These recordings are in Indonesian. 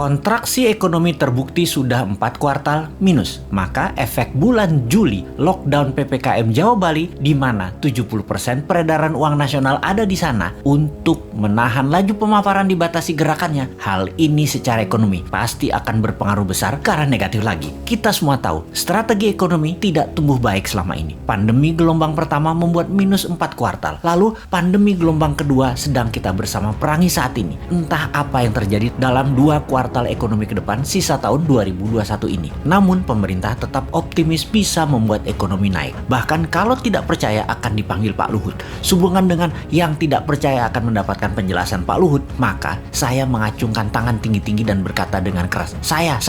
Kontraksi ekonomi terbukti sudah 4 kuartal minus. Maka efek bulan Juli lockdown PPKM Jawa Bali di mana 70% peredaran uang nasional ada di sana untuk menahan laju pemaparan dibatasi gerakannya. Hal ini secara ekonomi pasti akan berpengaruh besar ke arah negatif lagi. Kita semua tahu strategi ekonomi tidak tumbuh baik selama ini. Pandemi gelombang pertama membuat minus 4 kuartal. Lalu pandemi gelombang kedua sedang kita bersama perangi saat ini. Entah apa yang terjadi dalam 2 kuartal ekonomi ke depan sisa tahun 2021 ini. Namun pemerintah tetap optimis bisa membuat ekonomi naik. Bahkan kalau tidak percaya akan dipanggil Pak Luhut. Sehubungan dengan yang tidak percaya akan mendapatkan penjelasan Pak Luhut, maka saya mengacungkan tangan tinggi-tinggi dan berkata dengan keras, Saya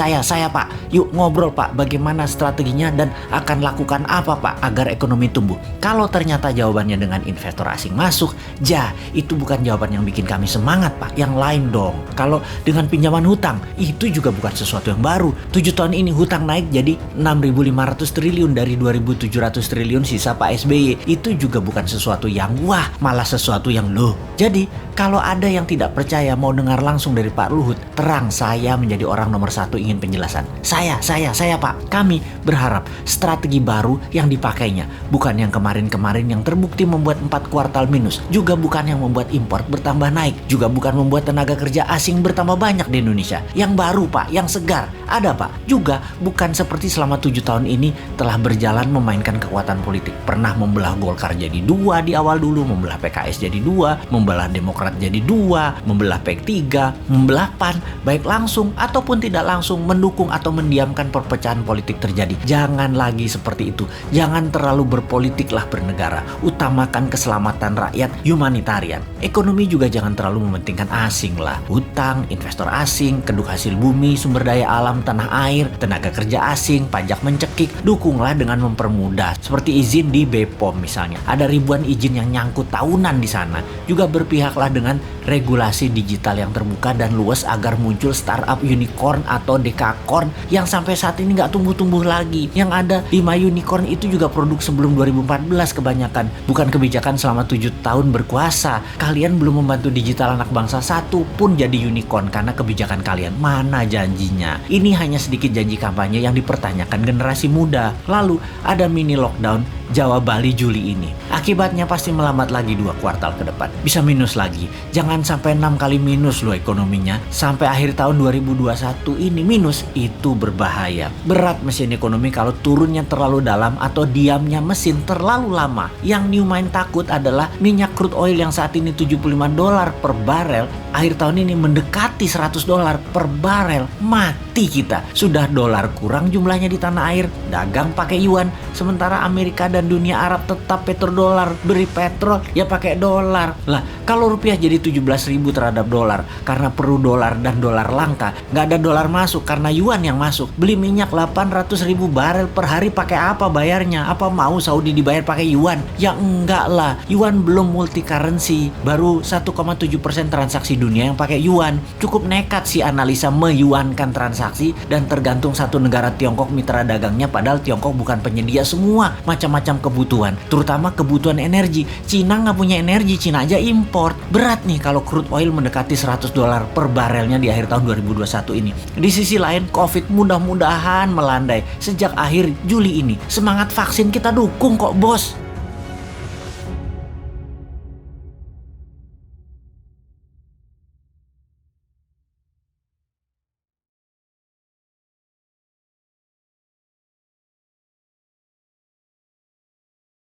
Pak, yuk ngobrol Pak, bagaimana strateginya dan akan lakukan apa Pak agar ekonomi tumbuh. Kalau ternyata jawabannya dengan investor asing masuk, itu bukan jawaban yang bikin kami semangat Pak, yang lain dong. Kalau dengan pinjaman hutang, itu juga bukan sesuatu yang baru. 7 tahun ini hutang naik jadi 6.500 triliun dari 2.700 triliun sisa Pak SBY. Itu juga bukan sesuatu yang wah, malah sesuatu yang loh. Jadi kalau ada yang tidak percaya mau dengar langsung dari Pak Luhut, terang saya menjadi orang nomor 1 ingin penjelasan. Saya Pak, kami berharap strategi baru yang dipakainya, bukan yang kemarin-kemarin yang terbukti membuat 4 kuartal minus, juga bukan yang membuat impor bertambah naik, juga bukan membuat tenaga kerja asing bertambah banyak di Indonesia. Yang baru Pak, yang segar, ada Pak. Juga bukan seperti selama 7 tahun ini telah berjalan memainkan kekuatan politik. Pernah membelah Golkar jadi 2 di awal dulu, membelah PKS jadi 2, membelah Demokrat jadi 2, membelah P3, membelah PAN, baik langsung ataupun tidak langsung mendukung atau mendiamkan perpecahan politik terjadi. Jangan lagi seperti itu. Jangan terlalu berpolitiklah bernegara. Utamakan keselamatan rakyat, humanitarian. Ekonomi juga jangan terlalu mementingkan asing lah. Hutang, investor asing, keduk hasil bumi, sumber daya alam, tanah air, tenaga kerja asing, pajak mencekik. Dukunglah dengan mempermudah. Seperti izin di BPOM misalnya. Ada ribuan izin yang nyangkut tahunan di sana. Juga berpihaklah dengan regulasi digital yang terbuka dan luas agar muncul startup unicorn atau dekakorn yang sampai saat ini nggak tumbuh-tumbuh lagi. Yang ada 5 unicorn itu juga produk sebelum 2014 kebanyakan. Bukan kebijakan selama 7 tahun berkuasa. Kalian belum membantu digital anak bangsa satu pun jadi unicorn karena kebijakan kalian. Mana janjinya? Ini hanya sedikit janji kampanye yang dipertanyakan generasi muda. Lalu ada mini lockdown Jawa Bali Juli ini. Akibatnya pasti melambat lagi 2 kuartal ke depan. Bisa minus lagi. Jangan sampai 6 kali minus loh ekonominya. Sampai akhir tahun 2021 ini minus, itu berbahaya. Berat mesin ekonomi kalau turunnya terlalu dalam atau diamnya mesin terlalu lama. Yang Newmind takut adalah minyak crude oil yang saat ini $75 per barel. Akhir tahun ini mendekati $100 per barel. Mati kita. Sudah dolar kurang jumlahnya di tanah air. Dagang pakai yuan. Sementara Amerika dan dunia Arab tetap petrodolar, beri petrol ya pakai dolar. Lah kalau rupiah jadi 17.000 terhadap dolar karena perlu dolar dan dolar langka, nggak ada dolar masuk karena yuan yang masuk. Beli minyak 800.000 barel per hari pakai apa bayarnya? Apa mau Saudi dibayar pakai yuan? Ya enggak lah, yuan belum multi currency, baru 1,7% transaksi dunia yang pakai yuan. Cukup nekat sih analisa meyuankan transaksi dan tergantung satu negara Tiongkok mitra dagangnya, padahal Tiongkok bukan penyedia semua macam-macam kebutuhan, terutama kebutuhan energi. Cina nggak punya energi, Cina aja import. Berat nih kalau crude oil mendekati $100 per barelnya di akhir tahun 2021 ini. Di sisi lain, COVID mudah-mudahan melandai sejak akhir Juli ini. Semangat vaksin kita dukung kok bos.